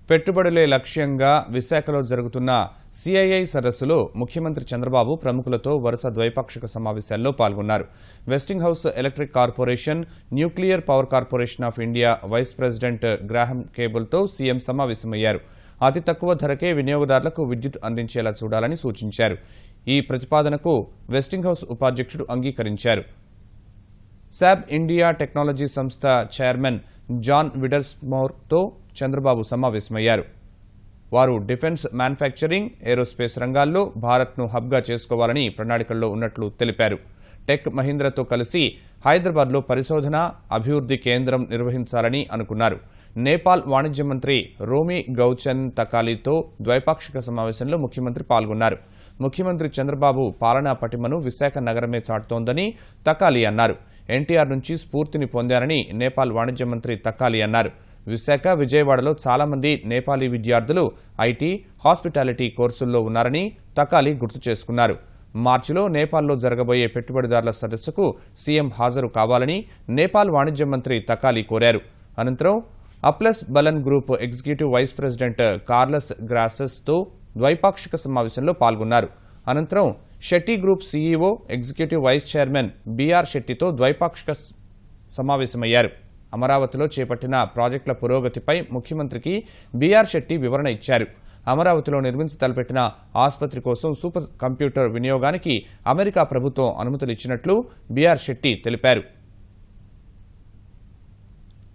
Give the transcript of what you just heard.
పెట్టుబడులే లక్ష్యంగా విశాఖలో జరుగుతున్న సిఐఐ సదస్సులో ముఖ్యమంత్రి చంద్రబాబు ప్రముఖులతో వరుస ద్వైపాక్షిక సమావేశాల్లో పాల్గొన్నారు. Westinghouse Electric Corporation, Nuclear Power Corporation of India vice president Graham కేబుల్తో సీఎం సమావేశమయ్యారు. అతి తక్కువ ధరకే వినియోగదారులకు విద్యుత్ అందించేలా చూడాలని సూచించారు. ఈ ప్రతిపాదనకు వెస్టింగ్ హౌస్ ఉపాధ్యక్షుడు అంగీకరించారు. శాబ్ ఇండియా టెక్నాలజీ సంస్థ చైర్మన్ జాన్ విడర్స్మోర్తో చంద్రబాబు సమావేశమయ్యారు. వారు డిఫెన్స్, మ్యానుఫ్యాక్చరింగ్, ఏరోస్పేస్ రంగాల్లో భారత్ను హబ్గా చేసుకోవాలని ప్రణాళికల్లో ఉన్నట్లు తెలిపారు. టెక్ మహీంద్రాతో కలిసి హైదరాబాద్లో పరిశోధన, అభివృద్ధి కేంద్రం నిర్వహించాలని అనుకున్నారు. నేపాల్ వాణిజ్య మంత్రి రోమి గౌచెన్ తకాలీతో ద్వైపాక్షిక సమావేశంలో ముఖ్యమంత్రి పాల్గొన్నారు. ముఖ్యమంత్రి చంద్రబాబు పాలనా పటిమను విశాఖ నగరమే చాటుతోందని తకాలీ అన్నారు. ఎన్టీఆర్ నుంచి స్ఫూర్తిని పొందారని నేపాల్ వాణిజ్య మంత్రి తకాలీ అన్నారు. విశాఖ, విజయవాడలో చాలా మంది నేపాలీ విద్యార్థులు ఐటీ, హాస్పిటాలిటీ కోర్సుల్లో ఉన్నారని తకాలీ గుర్తు చేసుకున్నారు. మార్చిలో నేపాల్లో జరగబోయే పెట్టుబడిదారుల సదస్సుకు సీఎం హాజరు కావాలని నేపాల్ వాణిజ్య మంత్రి తకాలీ కోరారు. అనంతరం అప్లస్ బలన్ group executive vice president Carlos గ్రాసెస్తో ద్వైపాక్షిక సమావేశంలో పాల్గొన్నారు. అనంతరం Shetty group CEO, executive vice chairman BR షెట్టితో ద్వైపాక్షిక సమావేశమయ్యారు. అమరావతిలో చేపట్టిన ప్రాజెక్టుల పురోగతిపై ముఖ్యమంత్రికి బీఆర్ షెట్టి వివరణ ఇచ్చారు. అమరావతిలో నిర్మించి తలపెట్టిన ఆసుపత్రి కోసం సూపర్ కంప్యూటర్ వినియోగానికి అమెరికా ప్రభుత్వం అనుమతులు ఇచ్చినట్లు బీఆర్ షెట్టి తెలిపారు.